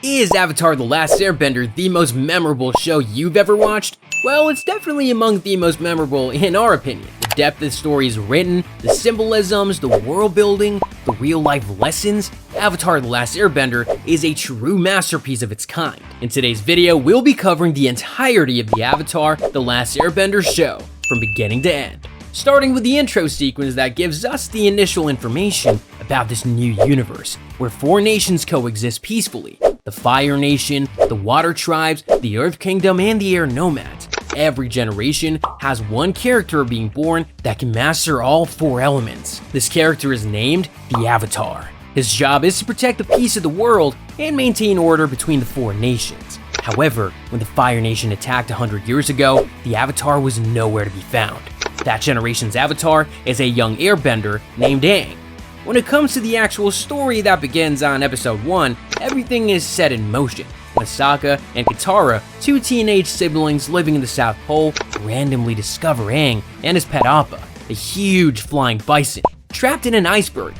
Is Avatar: The Last Airbender the most memorable show you've ever watched? Well, it's definitely among the most memorable in our opinion. The depth the story is written, the symbolisms, the world building, the real-life lessons. Avatar: The Last Airbender is a true masterpiece of its kind. In today's video, we'll be covering the entirety of the Avatar: The Last Airbender show, from beginning to end. Starting with the intro sequence that gives us the initial information about this new universe, where four nations coexist peacefully. The Fire Nation, the Water Tribes, the Earth Kingdom, and the Air Nomads. Every generation has one character being born that can master all four elements. This character is named the Avatar. His job is to protect the peace of the world and maintain order between the four nations. However, when the Fire Nation attacked 100 years ago, the Avatar was nowhere to be found. That generation's Avatar is a young airbender named Aang. When it comes to the actual story that begins on episode 1, everything is set in motion. Sokka and Katara, two teenage siblings living in the South Pole, randomly discover Aang and his pet Appa, a huge flying bison, trapped in an iceberg.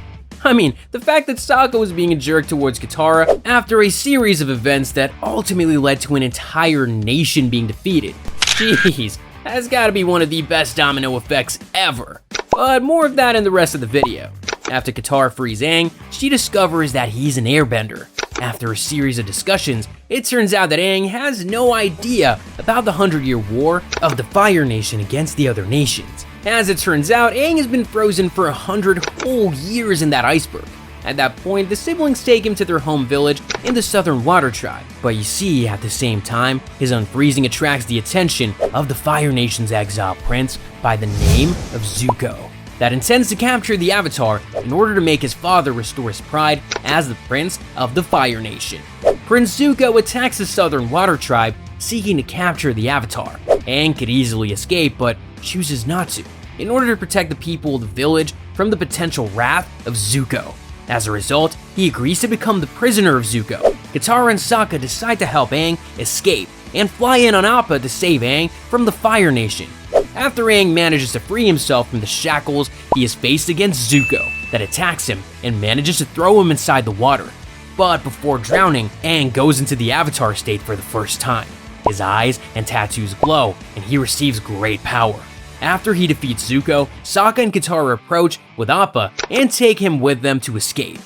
I mean, the fact that Sokka was being a jerk towards Katara after a series of events that ultimately led to an entire nation being defeated. Jeez, that's gotta be one of the best domino effects ever. But more of that in the rest of the video. After Katara frees Aang, she discovers that he's an airbender. After a series of discussions, it turns out that Aang has no idea about the 100-year war of the Fire Nation against the other nations. As it turns out, Aang has been frozen for 100 whole years in that iceberg. At that point, the siblings take him to their home village in the Southern Water Tribe. But you see, at the same time, his unfreezing attracts the attention of the Fire Nation's exiled prince by the name of Zuko, that intends to capture the Avatar in order to make his father restore his pride as the Prince of the Fire Nation. Prince Zuko attacks the Southern Water Tribe, seeking to capture the Avatar. Aang could easily escape, but chooses not to, in order to protect the people of the village from the potential wrath of Zuko. As a result, he agrees to become the prisoner of Zuko. Katara and Sokka decide to help Aang escape and fly in on Appa to save Aang from the Fire Nation. After Aang manages to free himself from the shackles, he is faced against Zuko, that attacks him and manages to throw him inside the water. But before drowning, Aang goes into the Avatar state for the first time. His eyes and tattoos glow, and he receives great power. After he defeats Zuko, Sokka and Katara approach with Appa and take him with them to escape.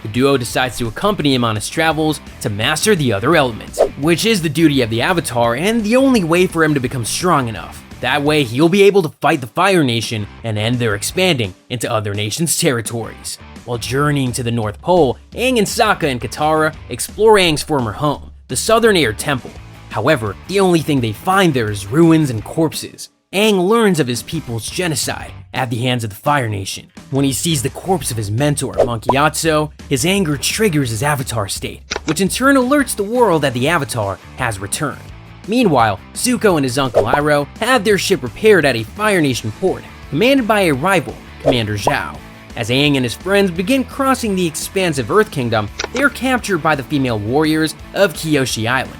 The duo decides to accompany him on his travels to master the other elements, which is the duty of the Avatar and the only way for him to become strong enough. That way, he'll be able to fight the Fire Nation and end their expanding into other nations' territories. While journeying to the North Pole, Aang and Sokka and Katara explore Aang's former home, the Southern Air Temple. However, the only thing they find there is ruins and corpses. Aang learns of his people's genocide at the hands of the Fire Nation. When he sees the corpse of his mentor, Monkey Yatso, his anger triggers his Avatar state, which in turn alerts the world that the Avatar has returned. Meanwhile, Zuko and his uncle Iroh have their ship repaired at a Fire Nation port, commanded by a rival, Commander Zhao. As Aang and his friends begin crossing the expansive Earth Kingdom, they are captured by the female warriors of Kyoshi Island.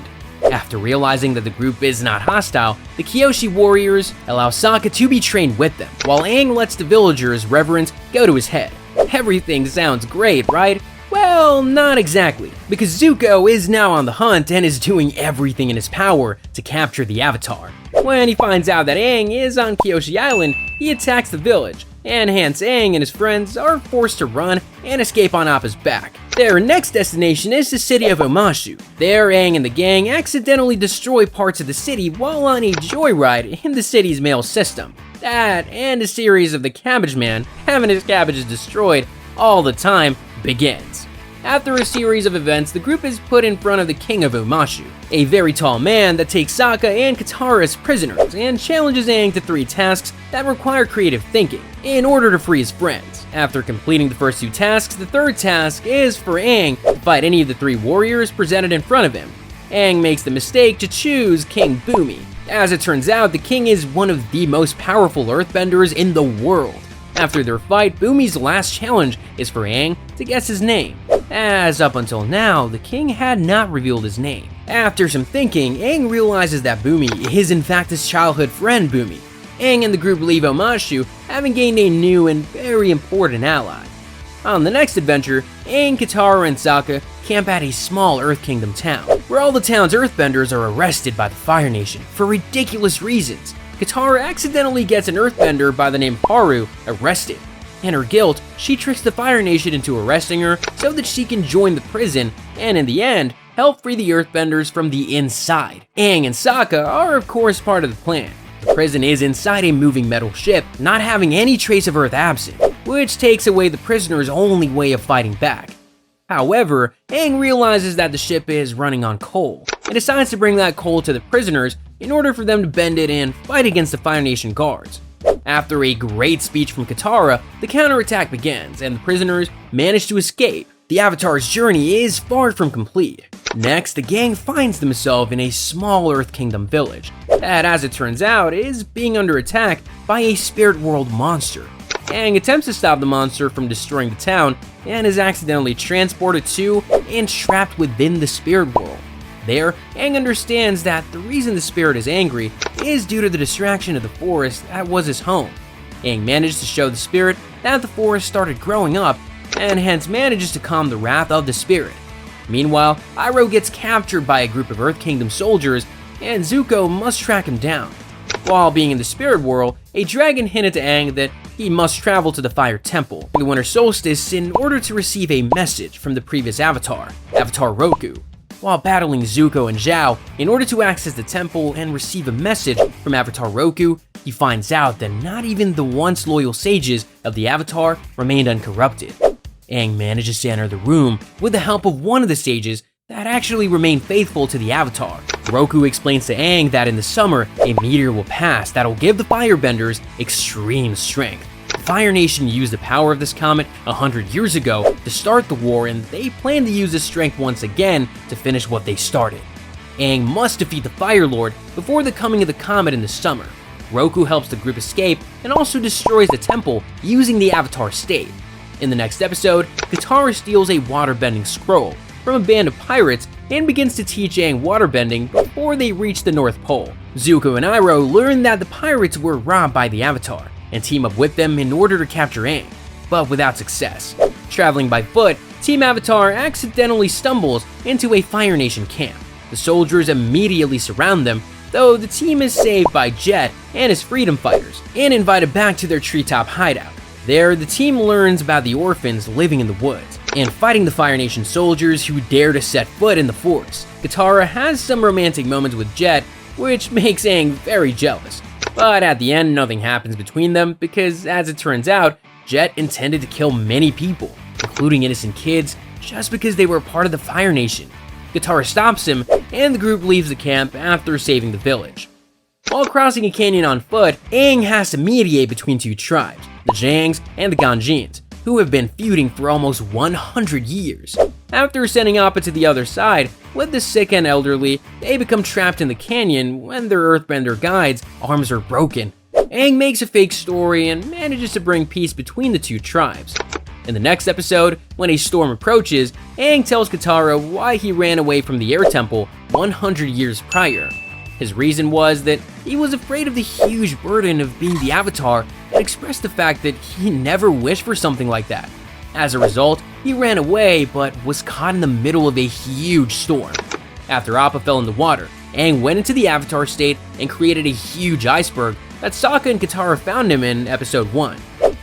After realizing that the group is not hostile, the Kyoshi warriors allow Sokka to be trained with them, while Aang lets the villagers' reverence go to his head. Everything sounds great, right? Well, not exactly, because Zuko is now on the hunt and is doing everything in his power to capture the Avatar. When he finds out that Aang is on Kyoshi Island, he attacks the village, and hence Aang and his friends are forced to run and escape on Appa's back. Their next destination is the city of Omashu. There, Aang and the gang accidentally destroy parts of the city while on a joyride in the city's mail system. That, and a series of the Cabbage Man having his cabbages destroyed all the time, begins. After a series of events, the group is put in front of the king of Omashu, a very tall man that takes Sokka and Katara as prisoners and challenges Aang to 3 tasks that require creative thinking in order to free his friends. After completing the first 2 tasks, the third task is for Aang to fight any of the 3 warriors presented in front of him. Aang makes the mistake to choose King Bumi. As it turns out, the king is one of the most powerful earthbenders in the world. After their fight, Bumi's last challenge is for Aang to guess his name, as up until now, the king had not revealed his name. After some thinking, Aang realizes that Bumi is in fact his childhood friend Bumi. Aang and the group leave Omashu, having gained a new and very important ally. On the next adventure, Aang, Katara, and Sokka camp at a small Earth Kingdom town, where all the town's earthbenders are arrested by the Fire Nation for ridiculous reasons. Katara accidentally gets an earthbender by the name Haru arrested. In her guilt, she tricks the Fire Nation into arresting her so that she can join the prison and in the end, help free the earthbenders from the inside. Aang and Sokka are of course part of the plan. The prison is inside a moving metal ship, not having any trace of Earth absent, which takes away the prisoner's only way of fighting back. However, Aang realizes that the ship is running on coal, and decides to bring that coal to the prisoners in order for them to bend it and fight against the Fire Nation guards. After a great speech from Katara, the counterattack begins, and the prisoners manage to escape. The Avatar's journey is far from complete. Next, the gang finds themselves in a small Earth Kingdom village that, as it turns out, is being under attack by a spirit world monster. Aang attempts to stop the monster from destroying the town and is accidentally transported to and trapped within the spirit world. There, Aang understands that the reason the spirit is angry is due to the distraction of the forest that was his home. Aang manages to show the spirit that the forest started growing up and hence manages to calm the wrath of the spirit. Meanwhile, Iroh gets captured by a group of Earth Kingdom soldiers and Zuko must track him down. While being in the spirit world, a dragon hinted to Aang that he must travel to the Fire Temple in the winter solstice in order to receive a message from the previous Avatar, Avatar Roku. While battling Zuko and Zhao in order to access the temple and receive a message from Avatar Roku, he finds out that not even the once loyal sages of the Avatar remained uncorrupted. Aang manages to enter the room with the help of one of the sages that actually remained faithful to the Avatar. Roku explains to Aang that in the summer, a meteor will pass that'll give the firebenders extreme strength. The Fire Nation used the power of this comet 100 years ago to start the war, and they plan to use this strength once again to finish what they started. Aang must defeat the Fire Lord before the coming of the comet in the summer. Roku helps the group escape and also destroys the temple using the Avatar Stave. In the next episode, Katara steals a waterbending scroll from a band of pirates and begins to teach Aang waterbending before they reach the North Pole. Zuko and Iroh learn that the pirates were robbed by the Avatar and team up with them in order to capture Aang, but without success. Traveling by foot, Team Avatar accidentally stumbles into a Fire Nation camp. The soldiers immediately surround them, though the team is saved by Jet and his freedom fighters and invited back to their treetop hideout. There, the team learns about the orphans living in the woods and fighting the Fire Nation soldiers who dare to set foot in the forest. Katara has some romantic moments with Jet, which makes Aang very jealous. But at the end, nothing happens between them because, as it turns out, Jet intended to kill many people, including innocent kids, just because they were part of the Fire Nation. Katara stops him, and the group leaves the camp after saving the village. While crossing a canyon on foot, Aang has to mediate between two tribes, the Jangs and the Ganjins, who have been feuding for almost 100 years. After sending Appa to the other side, with the sick and elderly, they become trapped in the canyon when their earthbender guides' arms are broken. Aang makes a fake story and manages to bring peace between the two tribes. In the next episode, when a storm approaches, Aang tells Katara why he ran away from the Air Temple 100 years prior. His reason was that he was afraid of the huge burden of being the Avatar and expressed the fact that he never wished for something like that. As a result, he ran away but was caught in the middle of a huge storm. After Appa fell in the water, Aang went into the Avatar state and created a huge iceberg that Sokka and Katara found him in episode 1.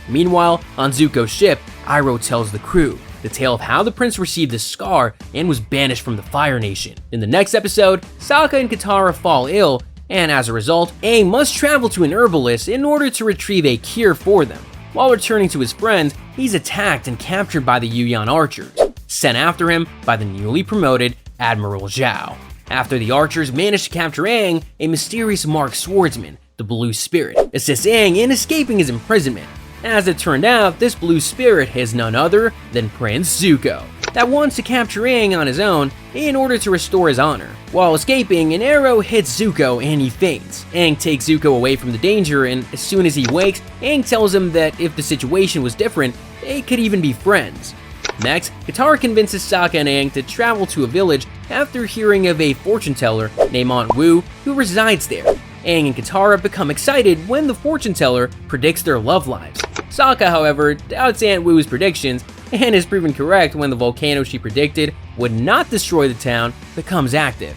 Meanwhile, on Zuko's ship, Iroh tells the crew the tale of how the prince received the scar and was banished from the Fire Nation. In the next episode, Sokka and Katara fall ill, and as a result, Aang must travel to an herbalist in order to retrieve a cure for them. While returning to his friends, he's attacked and captured by the Yuyan archers, sent after him by the newly promoted Admiral Zhao. After the archers manage to capture Aang, a mysterious marked swordsman, the Blue Spirit, assists Aang in escaping his imprisonment. As it turned out, this Blue Spirit is none other than Prince Zuko, that wants to capture Aang on his own in order to restore his honor. While escaping, an arrow hits Zuko and he faints. Aang takes Zuko away from the danger, and as soon as he wakes, Aang tells him that if the situation was different, they could even be friends. Next, Katara convinces Sokka and Aang to travel to a village after hearing of a fortune teller named Aunt Wu who resides there. Aang and Katara become excited when the fortune teller predicts their love lives. Sokka, however, doubts Aunt Wu's predictions and is proven correct when the volcano she predicted would not destroy the town, becomes active.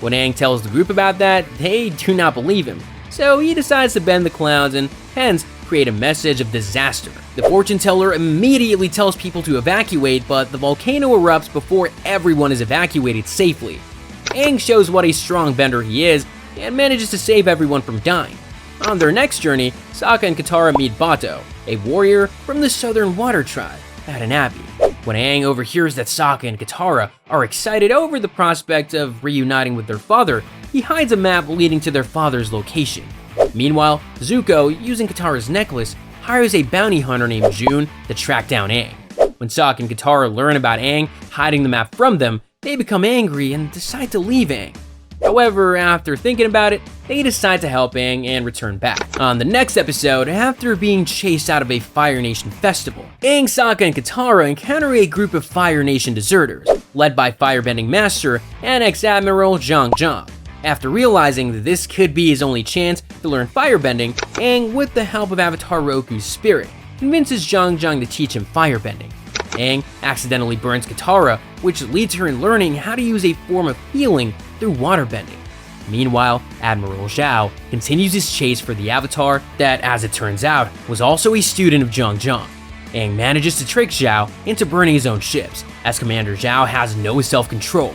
When Aang tells the group about that, they do not believe him, so he decides to bend the clouds and hence create a message of disaster. The fortune teller immediately tells people to evacuate, but the volcano erupts before everyone is evacuated safely. Aang shows what a strong bender he is and manages to save everyone from dying. On their next journey, Sokka and Katara meet Bato, a warrior from the Southern Water Tribe, at an abbey. When Aang overhears that Sokka and Katara are excited over the prospect of reuniting with their father, he hides a map leading to their father's location. Meanwhile, Zuko, using Katara's necklace, hires a bounty hunter named June to track down Aang. When Sokka and Katara learn about Aang hiding the map from them, they become angry and decide to leave Aang. However, after thinking about it, they decide to help Aang and return back. On the next episode, after being chased out of a Fire Nation festival, Aang, Sokka, and Katara encounter a group of Fire Nation deserters, led by Firebending Master and Ex-Admiral Zhang Zhang. After realizing that this could be his only chance to learn firebending, Aang, with the help of Avatar Roku's spirit, convinces Zhang Zhang to teach him firebending. Aang accidentally burns Katara, which leads her in learning how to use a form of healing through waterbending. Meanwhile, Admiral Zhao continues his chase for the Avatar that, as it turns out, was also a student of Zhang Zhang. Aang manages to trick Zhao into burning his own ships, as Commander Zhao has no self-control.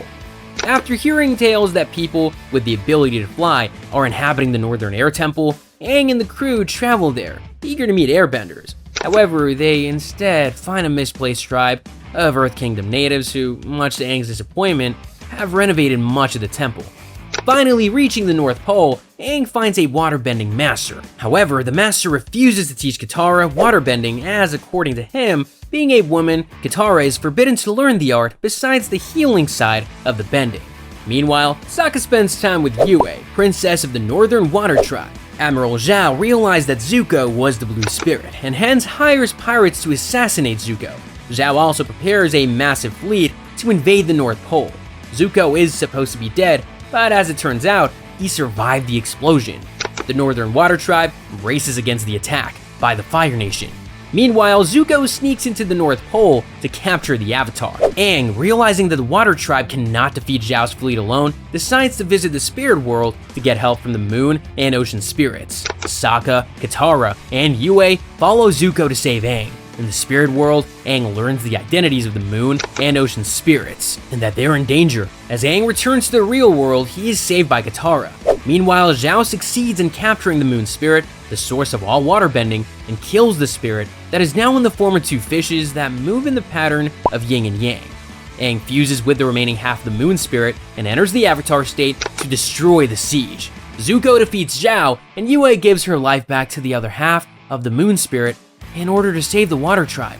After hearing tales that people with the ability to fly are inhabiting the Northern Air Temple, Aang and the crew travel there, eager to meet airbenders. However, they instead find a misplaced tribe of Earth Kingdom natives who, much to Aang's disappointment, have renovated much of the temple. Finally reaching the North Pole, Aang finds a waterbending master. However, the master refuses to teach Katara waterbending as, according to him, being a woman, Katara is forbidden to learn the art besides the healing side of the bending. Meanwhile, Sokka spends time with Yue, princess of the Northern Water Tribe. Admiral Zhao realized that Zuko was the Blue Spirit, and hence hires pirates to assassinate Zuko. Zhao also prepares a massive fleet to invade the North Pole. Zuko is supposed to be dead, but as it turns out, he survived the explosion. The Northern Water Tribe races against the attack by the Fire Nation. Meanwhile, Zuko sneaks into the North Pole to capture the Avatar. Aang, realizing that the Water Tribe cannot defeat Zhao's fleet alone, decides to visit the Spirit World to get help from the Moon and Ocean Spirits. Sokka, Katara, and Yue follow Zuko to save Aang. In the Spirit World, Aang learns the identities of the Moon and Ocean Spirits, and that they're in danger. As Aang returns to the real world, he is saved by Katara. Meanwhile, Zhao succeeds in capturing the Moon Spirit, the source of all waterbending, and kills the spirit that is now in the form of two fishes that move in the pattern of yin and yang. Aang fuses with the remaining half of the Moon Spirit and enters the Avatar state to destroy the siege. Zuko defeats Zhao, and Yue gives her life back to the other half of the Moon Spirit in order to save the Water Tribe.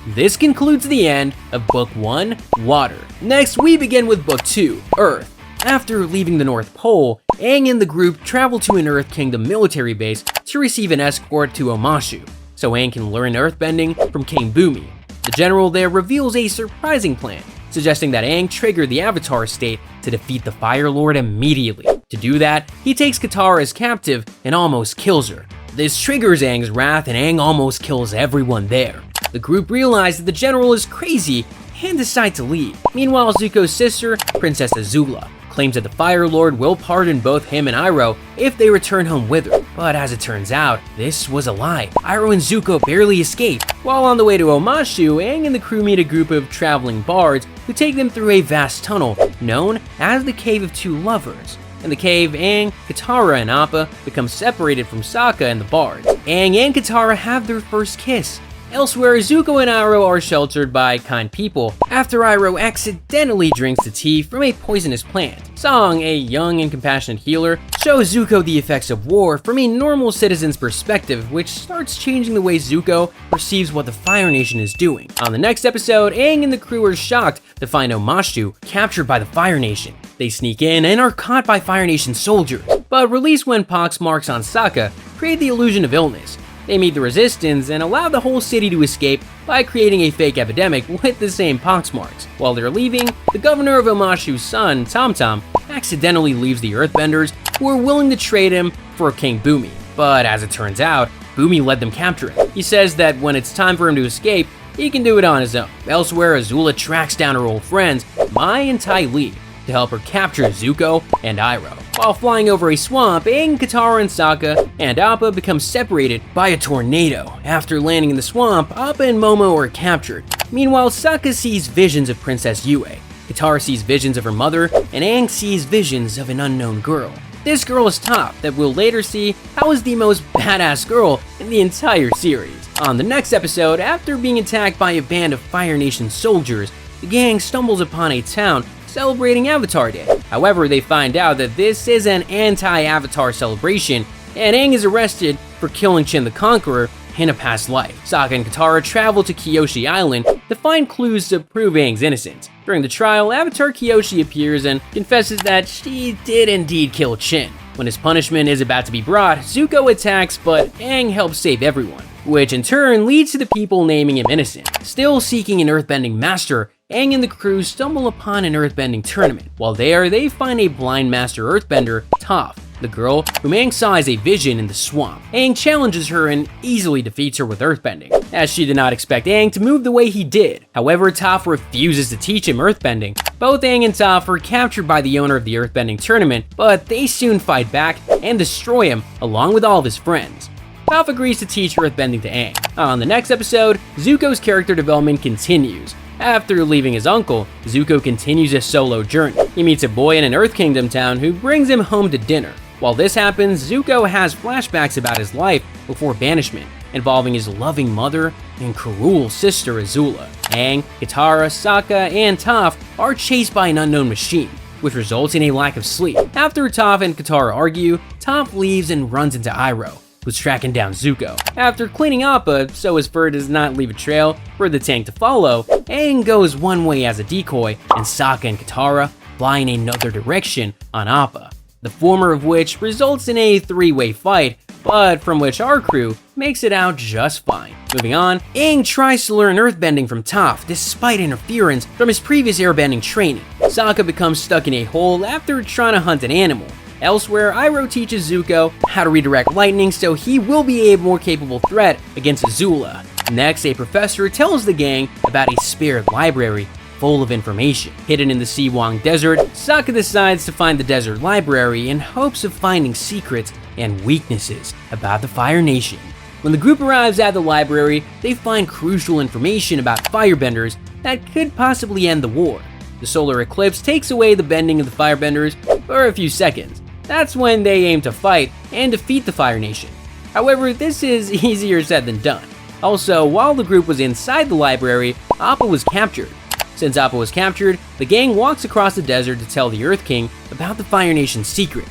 This concludes the end of Book 1, Water. Next, we begin with Book 2, Earth. After leaving the North Pole, Aang and the group travel to an Earth Kingdom military base to receive an escort to Omashu, so Aang can learn earthbending from King Bumi. The general there reveals a surprising plan, suggesting that Aang trigger the Avatar state to defeat the Fire Lord immediately. To do that, he takes Katara as captive and almost kills her. This triggers Aang's wrath, and Aang almost kills everyone there. The group realize that the general is crazy and decide to leave. Meanwhile, Zuko's sister, Princess Azula, claims that the Fire Lord will pardon both him and Iroh if they return home with her. But as it turns out, this was a lie. Iroh and Zuko barely escape. While on the way to Omashu, Aang and the crew meet a group of traveling bards who take them through a vast tunnel known as the Cave of Two Lovers. In the cave, Aang, Katara, and Appa become separated from Sokka and the bards. Aang and Katara have their first kiss. Elsewhere, Zuko and Iroh are sheltered by kind people after Iroh accidentally drinks the tea from a poisonous plant. Song, a young and compassionate healer, shows Zuko the effects of war from a normal citizen's perspective, which starts changing the way Zuko perceives what the Fire Nation is doing. On the next episode, Aang and the crew are shocked to find Omashu captured by the Fire Nation. They sneak in and are caught by Fire Nation soldiers, but released when pox marks on Sokka create the illusion of illness. They meet the resistance and allow the whole city to escape by creating a fake epidemic with the same poxmarks. While they're leaving, the governor of Omashu's son, Tom Tom, accidentally leaves the Earthbenders, who are willing to trade him for King Bumi. But as it turns out, Bumi let them capture him. He says that when it's time for him to escape, he can do it on his own. Elsewhere, Azula tracks down her old friends Mai and Tai Li to help her capture Zuko and Iroh. While flying over a swamp, Aang, Katara, and Sokka and Appa become separated by a tornado. After landing in the swamp, Appa and Momo are captured. Meanwhile, Sokka sees visions of Princess Yue. Katara sees visions of her mother, and Aang sees visions of an unknown girl. This girl is Toph, that we'll later see how is the most badass girl in the entire series. On the next episode, after being attacked by a band of Fire Nation soldiers, the gang stumbles upon a town celebrating Avatar Day. However, they find out that this is an anti-Avatar celebration, and Aang is arrested for killing Chin the Conqueror in a past life. Sokka and Katara travel to Kyoshi Island to find clues to prove Aang's innocence. During the trial, Avatar Kyoshi appears and confesses that she did indeed kill Chin. When his punishment is about to be brought, Zuko attacks, but Aang helps save everyone, which in turn leads to the people naming him innocent. Still seeking an earthbending master, Aang and the crew stumble upon an earthbending tournament. While there, they find a blind master earthbender, Toph, the girl whom Aang saw as a vision in the swamp. Aang challenges her and easily defeats her with earthbending, as she did not expect Aang to move the way he did. However, Toph refuses to teach him earthbending. Both Aang and Toph are captured by the owner of the earthbending tournament, but they soon fight back and destroy him along with all of his friends. Toph agrees to teach earthbending to Aang. On the next episode, Zuko's character development continues. After leaving his uncle, Zuko continues his solo journey. He meets a boy in an Earth Kingdom town who brings him home to dinner. While this happens, Zuko has flashbacks about his life before banishment, involving his loving mother and cruel sister Azula. Aang, Katara, Sokka, and Toph are chased by an unknown machine, which results in a lack of sleep. After Toph and Katara argue, Toph leaves and runs into Iroh, who's tracking down Zuko. After cleaning Appa so his fur does not leave a trail for the tank to follow, Aang goes one way as a decoy, and Sokka and Katara fly in another direction on Appa. The former of which results in a three-way fight, but from which our crew makes it out just fine. Moving on, Aang tries to learn earthbending from Toph despite interference from his previous airbending training. Sokka becomes stuck in a hole after trying to hunt an animal. Elsewhere, Iroh teaches Zuko how to redirect lightning so he will be a more capable threat against Azula. Next, a professor tells the gang about a spirit library full of information. Hidden in the Siwang Desert, Sokka decides to find the desert library in hopes of finding secrets and weaknesses about the Fire Nation. When the group arrives at the library, they find crucial information about firebenders that could possibly end the war. The solar eclipse takes away the bending of the firebenders for a few seconds. That's when they aim to fight and defeat the Fire Nation. However, this is easier said than done. Also, while the group was inside the library, Appa was captured. Since Appa was captured, the gang walks across the desert to tell the Earth King about the Fire Nation's secret.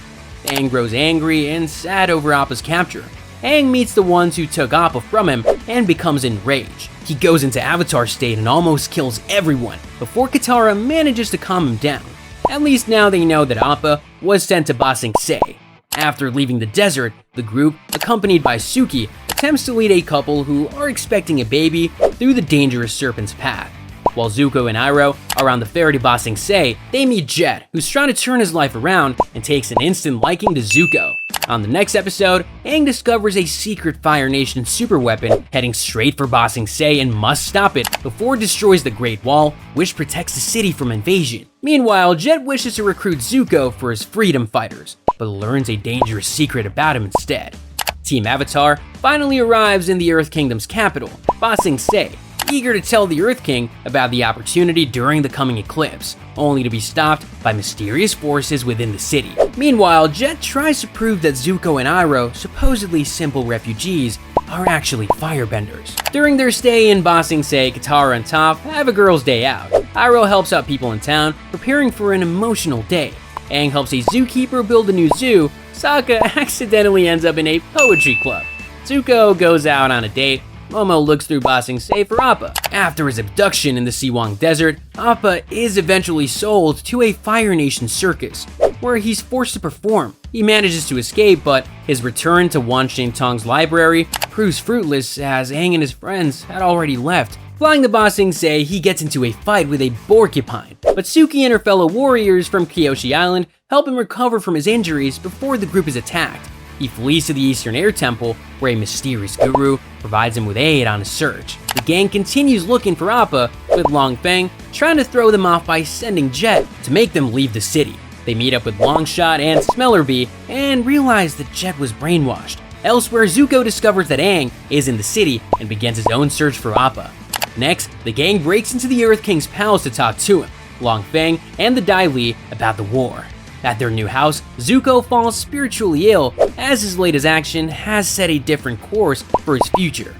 Aang grows angry and sad over Appa's capture. Aang meets the ones who took Appa from him and becomes enraged. He goes into Avatar state and almost kills everyone before Katara manages to calm him down. At least now they know that Appa was sent to Ba Sing Se. After leaving the desert, the group, accompanied by Suki, attempts to lead a couple who are expecting a baby through the dangerous Serpent's Path. While Zuko and Iroh are on the ferry to Ba Sing Se, they meet Jet, who's trying to turn his life around and takes an instant liking to Zuko. On the next episode, Aang discovers a secret Fire Nation superweapon heading straight for Ba Sing Se and must stop it before it destroys the Great Wall, which protects the city from invasion. Meanwhile, Jet wishes to recruit Zuko for his freedom fighters, but learns a dangerous secret about him instead. Team Avatar finally arrives in the Earth Kingdom's capital, Ba Sing Se, eager to tell the Earth King about the opportunity during the coming eclipse, only to be stopped by mysterious forces within the city. Meanwhile, Jet tries to prove that Zuko and Iroh, supposedly simple refugees, are actually firebenders. During their stay in Ba Sing Se, Katara and Toph have a girls' day out. Iroh helps out people in town, preparing for an emotional day. Aang helps a zookeeper build a new zoo. Sokka accidentally ends up in a poetry club. Zuko goes out on a date. Momo looks through Ba Sing Se for Appa. After his abduction in the Siwang Desert, Appa is eventually sold to a Fire Nation circus, where he's forced to perform. He manages to escape, but his return to Wan Shen Tong's library proves fruitless as Aang and his friends had already left. Flying to Ba Sing Se, he gets into a fight with a porcupine, but Suki and her fellow warriors from Kyoshi Island help him recover from his injuries before the group is attacked. He flees to the Eastern Air Temple, where a mysterious guru provides him with aid on his search. The gang continues looking for Appa, with Long Feng trying to throw them off by sending Jet to make them leave the city. They meet up with Longshot and Smellerbee and realize that Jet was brainwashed. Elsewhere, Zuko discovers that Aang is in the city and begins his own search for Appa. Next, the gang breaks into the Earth King's palace to talk to him, Long Feng, and the Dai Li about the war. At their new house, Zuko falls spiritually ill, as his latest action has set a different course for his future.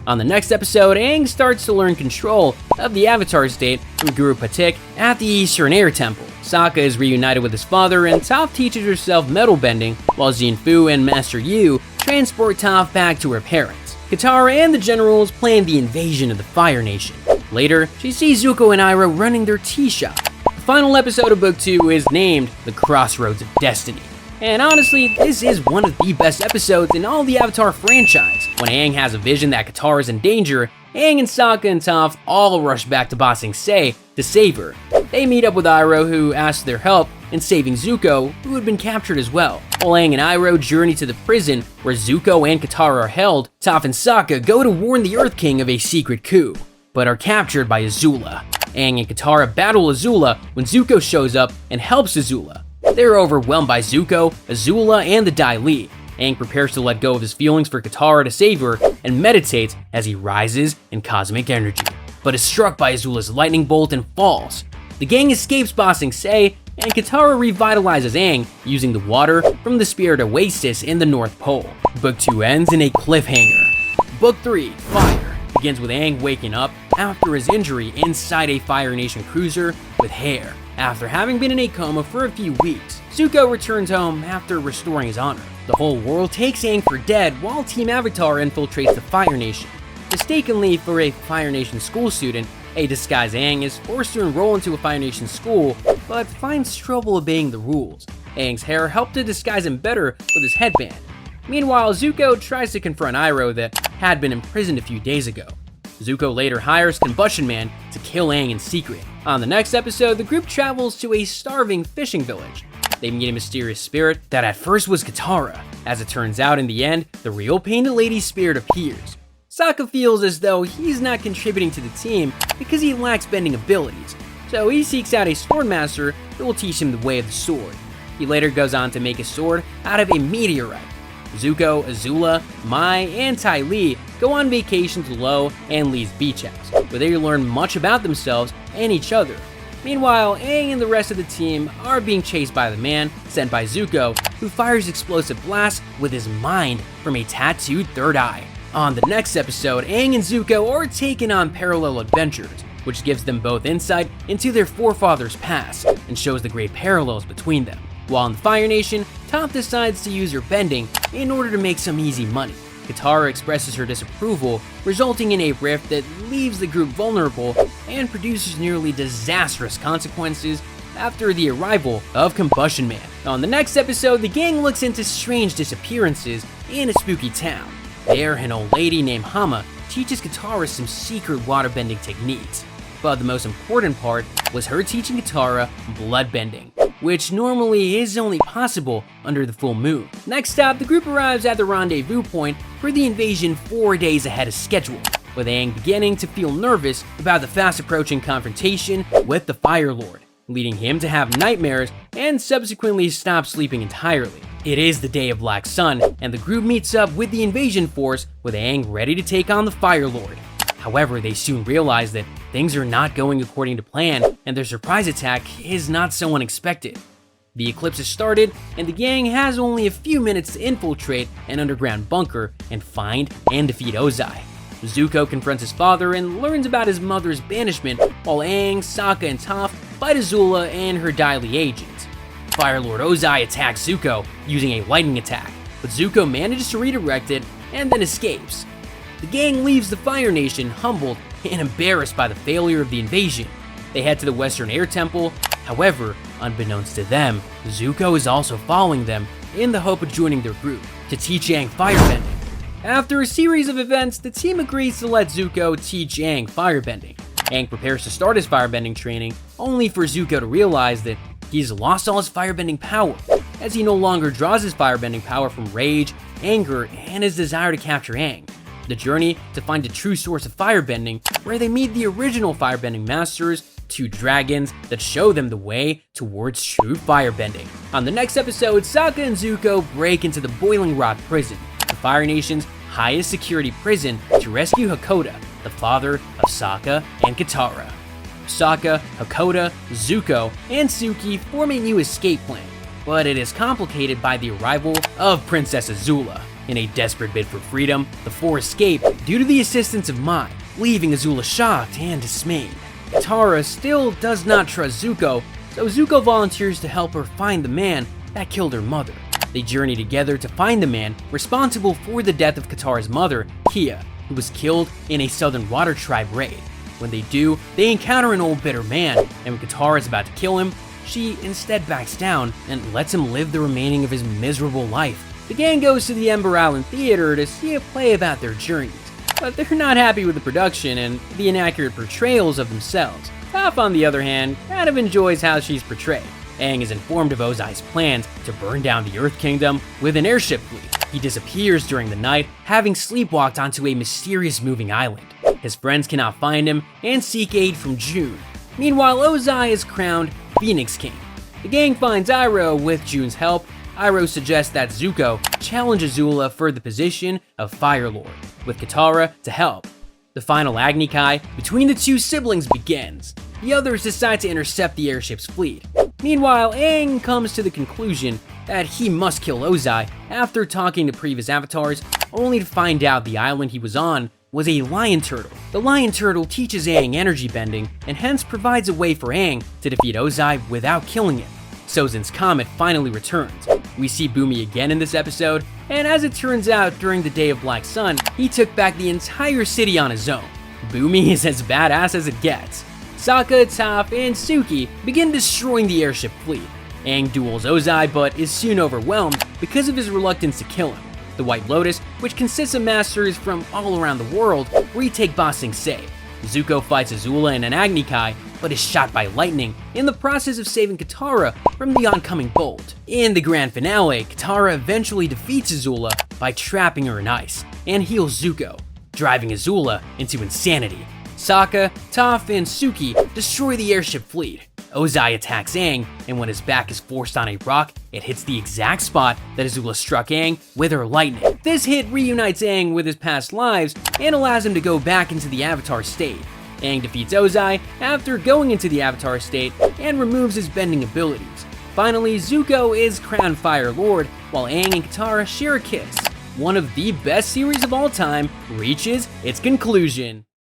On the next episode, Aang starts to learn control of the Avatar state from Guru Patik at the Eastern Air Temple. Sokka is reunited with his father, and Toph teaches herself metal bending, while Xianfu and Master Yu transport Toph back to her parents. Katara and the generals plan the invasion of the Fire Nation. Later, she sees Zuko and Iroh running their tea shop. The final episode of Book 2 is named The Crossroads of Destiny. And honestly, this is one of the best episodes in all the Avatar franchise. When Aang has a vision that Katara is in danger, Aang and Sokka and Toph all rush back to Ba Sing Se to save her. They meet up with Iroh, who asks their help in saving Zuko, who had been captured as well. While Aang and Iroh journey to the prison where Zuko and Katara are held, Toph and Sokka go to warn the Earth King of a secret coup, but are captured by Azula. Aang and Katara battle Azula when Zuko shows up and helps Azula. They're overwhelmed by Zuko, Azula, and the Dai Li. Aang prepares to let go of his feelings for Katara to save her and meditates as he rises in cosmic energy, but is struck by Azula's lightning bolt and falls. The gang escapes Ba Sing Se, and Katara revitalizes Aang using the water from the Spirit Oasis in the North Pole. Book 2 ends in a cliffhanger. Book 3, Fire, begins with Aang waking up after his injury inside a Fire Nation cruiser with hair. After having been in a coma for a few weeks, Zuko returns home after restoring his honor. The whole world takes Aang for dead while Team Avatar infiltrates the Fire Nation. Mistakenly for a Fire Nation school student, a disguised Aang is forced to enroll into a Fire Nation school, but finds trouble obeying the rules. Aang's hair helped to disguise him better with his headband. Meanwhile, Zuko tries to confront Iroh that had been imprisoned a few days ago. Zuko later hires Combustion Man to kill Aang in secret. On the next episode, the group travels to a starving fishing village. They meet a mysterious spirit that at first was Katara. As it turns out, in the end, the real Painted Lady's spirit appears. Sokka feels as though he's not contributing to the team because he lacks bending abilities, so he seeks out a swordmaster who will teach him the way of the sword. He later goes on to make a sword out of a meteorite. Zuko, Azula, Mai, and Ty Lee go on vacation to Lo and Lee's beach house, where they learn much about themselves and each other. Meanwhile, Aang and the rest of the team are being chased by the man sent by Zuko, who fires explosive blasts with his mind from a tattooed third eye. On the next episode, Aang and Zuko are taken on parallel adventures, which gives them both insight into their forefathers' past and shows the great parallels between them. While in the Fire Nation, Toph decides to use her bending in order to make some easy money. Katara expresses her disapproval, resulting in a rift that leaves the group vulnerable and produces nearly disastrous consequences after the arrival of Combustion Man. On the next episode, the gang looks into strange disappearances in a spooky town. There, an old lady named Hama teaches Katara some secret waterbending techniques. But the most important part was her teaching Katara bloodbending, which normally is only possible under the full moon. Next up, the group arrives at the rendezvous point for the invasion 4 days ahead of schedule, with Aang beginning to feel nervous about the fast approaching confrontation with the Fire Lord, leading him to have nightmares and subsequently stop sleeping entirely. It is the day of Black Sun, and the group meets up with the invasion force with Aang ready to take on the Fire Lord. However, they soon realize that things are not going according to plan, and their surprise attack is not so unexpected. The eclipse has started, and the gang has only a few minutes to infiltrate an underground bunker and find and defeat Ozai. Zuko confronts his father and learns about his mother's banishment, while Aang, Sokka, and Toph fight Azula and her Dai Li agents. Fire Lord Ozai attacks Zuko using a lightning attack, but Zuko manages to redirect it and then escapes. The gang leaves the Fire Nation humbled and embarrassed by the failure of the invasion. They head to the Western Air Temple. However, unbeknownst to them, Zuko is also following them in the hope of joining their group to teach Aang firebending. After a series of events, the team agrees to let Zuko teach Aang firebending. Aang prepares to start his firebending training, only for Zuko to realize that he's lost all his firebending power, as he no longer draws his firebending power from rage, anger, and his desire to capture Aang. The journey to find the true source of firebending, where they meet the original firebending masters, two dragons that show them the way towards true firebending. On the next episode, Sokka and Zuko break into the Boiling Rock Prison, the Fire Nation's highest security prison, to rescue Hakoda, the father of Sokka and Katara. Sokka, Hakoda, Zuko, and Suki form a new escape plan, but it is complicated by the arrival of Princess Azula. In a desperate bid for freedom, the four escape due to the assistance of Mai, leaving Azula shocked and dismayed. Katara still does not trust Zuko, so Zuko volunteers to help her find the man that killed her mother. They journey together to find the man responsible for the death of Katara's mother, Kia, who was killed in a Southern Water Tribe raid. When they do, they encounter an old bitter man, and when Katara is about to kill him, she instead backs down and lets him live the remaining of his miserable life. The gang goes to the Ember Island Theater to see a play about their journeys, but they're not happy with the production and the inaccurate portrayals of themselves. Toph, on the other hand, kind of enjoys how she's portrayed. Aang is informed of Ozai's plans to burn down the Earth Kingdom with an airship fleet. He disappears during the night, having sleepwalked onto a mysterious moving island. His friends cannot find him and seek aid from June. Meanwhile, Ozai is crowned Phoenix King. The gang finds Iroh with June's help. Iroh suggests that Zuko challenge Azula for the position of Fire Lord, with Katara to help. The final Agni Kai between the two siblings begins. The others decide to intercept the airship's fleet. Meanwhile, Aang comes to the conclusion that he must kill Ozai after talking to previous avatars, only to find out the island he was on was a lion turtle. The lion turtle teaches Aang energy bending, and hence provides a way for Aang to defeat Ozai without killing him. Sozin's comet finally returns. We see Bumi again in this episode, and as it turns out, during the Day of Black Sun, he took back the entire city on his own. Bumi is as badass as it gets. Sokka, Toph, and Suki begin destroying the airship fleet. Aang duels Ozai, but is soon overwhelmed because of his reluctance to kill him. The White Lotus, which consists of masters from all around the world, retake Ba Sing Se. Zuko fights Azula in an Agni Kai, but is shot by lightning in the process of saving Katara from the oncoming bolt. In the grand finale, Katara eventually defeats Azula by trapping her in ice, and heals Zuko, driving Azula into insanity. Sokka, Toph, and Suki destroy the airship fleet. Ozai attacks Aang, and when his back is forced on a rock, it hits the exact spot that Azula struck Aang with her lightning. This hit reunites Aang with his past lives and allows him to go back into the Avatar state. Aang defeats Ozai after going into the Avatar state and removes his bending abilities. Finally, Zuko is crowned Fire Lord, while Aang and Katara share a kiss. One of the best series of all time reaches its conclusion.